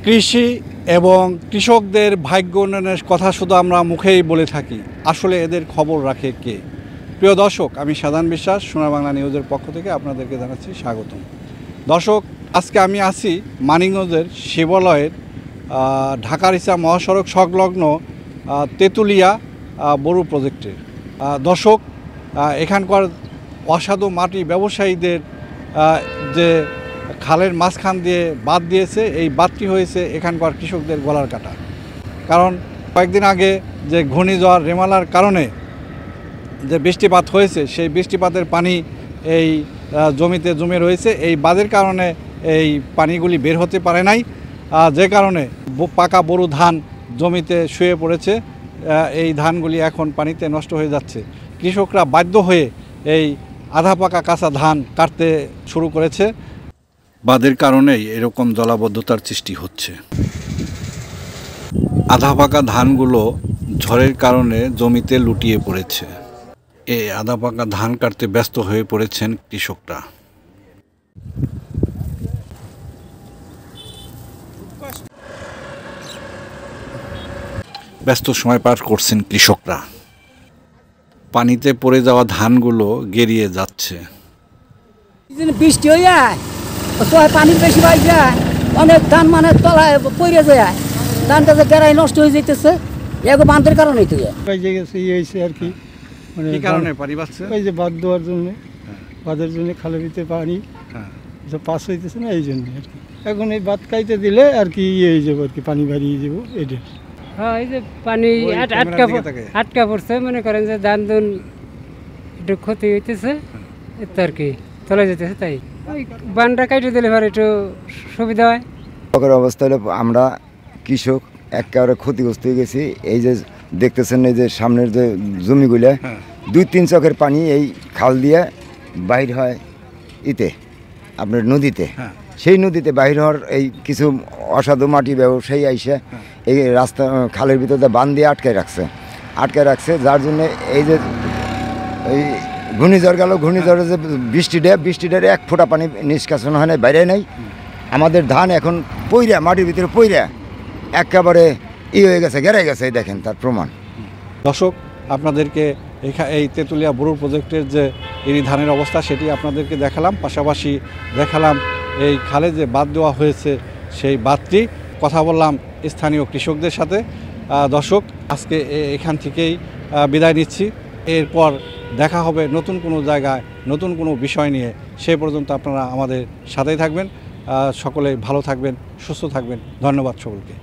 কৃষি এবং কৃষকদের ভাগ্য উন্নয়নের কথা শুধু আমরা মুখেই বলে থাকি, আসলে এদের খবর রাখে কে? প্রিয় দর্শক, আমি সাধারণ বিশ্বাস, সোনার বাংলা নিউজের পক্ষ থেকে আপনাদেরকে জানাচ্ছি স্বাগতম। দর্শক, আজকে আমি আছি মানিকগঞ্জের শিবালয়ের ঢাকা-রিচা মহাসড়ক সংলগ্ন তেঁতুলিয়া বড়ু প্রজেক্টের। দর্শক, এখানকার অসাধু মাটি ব্যবসায়ীদের যে খালের মাঝখান দিয়ে বাঁধ দিয়েছে, এই বাঁধটি হয়েছে এখানকার কৃষকদের গলার কাটা। কারণ কয়েকদিন আগে যে ঘূর্ণিঝড় রেমালার কারণে যে বৃষ্টিপাত হয়েছে, সেই বৃষ্টিপাতের পানি এই জমিতে জমে রয়েছে। এই বাঁধের কারণে এই পানিগুলি বের হতে পারে নাই, যে কারণে পাকা বড় ধান জমিতে শুয়ে পড়েছে। এই ধানগুলি এখন পানিতে নষ্ট হয়ে যাচ্ছে। কৃষকরা বাধ্য হয়ে এই আধা পাকা কাঁচা ধান কাটতে শুরু করেছে। বাঁধের কারণেই এরকম জলাবদ্ধতার সৃষ্টি হচ্ছে। আধা পাকা ধানগুলো ঝড়ের কারণে জমিতে লুটিয়ে পড়েছে। এই আধা পাকা ধান কাটতে ব্যস্ত হয়ে পড়েছেন কৃষকরা। ব্যস্ত সময় পার করছেন কৃষকরা। পানিতে পড়ে যাওয়া ধানগুলো গেরিয়ে যাচ্ছে। বৃষ্টি হয়ে যায়, পানি বেশি পাই যায়, অনেক ধান মানে তলায় পড়ে যায়, ধানটা যে গেরাই নষ্ট হয়ে যেতেছে, এগুলো বাঁধের কারণে তো হয়েছে আর কি। মানে কারণে পানি বাড়ছে, ওই যে বাঁধ দেওয়ার জন্য, বাঁধের জন্য খালের ভিতরে পানি পাস হইতেছে না, এই জন্য আর কি। এখন এই বাঁধ কাইতে দিলে আর কি হয়ে যাবো আর কি, পানি বাড়িয়ে যাবো এটা। হ্যাঁ, এই যে পানি আটকা পড়ছে, মনে করেন যে ধান দুন একটু ক্ষতি হইতেছে, এতে আর কি চলে যেতেছে। তাই ওই বানটা কাইটে দিলে পরে একটু সুবিধা হয়। অবস্থা হলে আমরা কৃষক একেবারে ক্ষতিগ্রস্ত হয়ে গেছি। এই যে দেখতেছেন, এই যে সামনের যে জমিগুলো, 2-3 চকের পানি এই খাল দিয়ে বাইর হয় ইতে আপনার নদীতে। সেই নদীতে বাইর হওয়ার এই কিছু অসাধু মাটি ব্যবসায়ী আইসে এই রাস্তা খালের ভিতরে বাঁধ দিয়ে আটকায় রাখছে, যার জন্য এই যে এই ঘূর্ণিঝড় গেল, ঘূর্ণিঝড়ে যে বৃষ্টিটার 1 ফোঁটা পানি নিষ্কাশন হয় নাই, বাইরে নাই। আমাদের ধান এখন পইরা মাটির ভিতরে পইরা একেবারে হয়ে গেছে, গেড়ে গেছে। দেখেন তার প্রমাণ। দর্শক, আপনাদেরকে এই তেঁতুলিয়া বড়ু প্রজেক্টের যে এই ধানের অবস্থা, সেটি আপনাদেরকে দেখালাম। পাশাপাশি দেখালাম এই খালে যে বাঁধ দেওয়া হয়েছে, সেই বাঁধটি। কথা বললাম স্থানীয় কৃষকদের সাথে। দর্শক, আজকে এখান থেকেই বিদায় নিচ্ছি। এরপর দেখা হবে নতুন কোনো জায়গায়, নতুন কোনো বিষয় নিয়ে। সেই পর্যন্ত আপনারা আমাদের সাথেই থাকবেন। সকলে ভালো থাকবেন, সুস্থ থাকবেন। ধন্যবাদ সকলকে।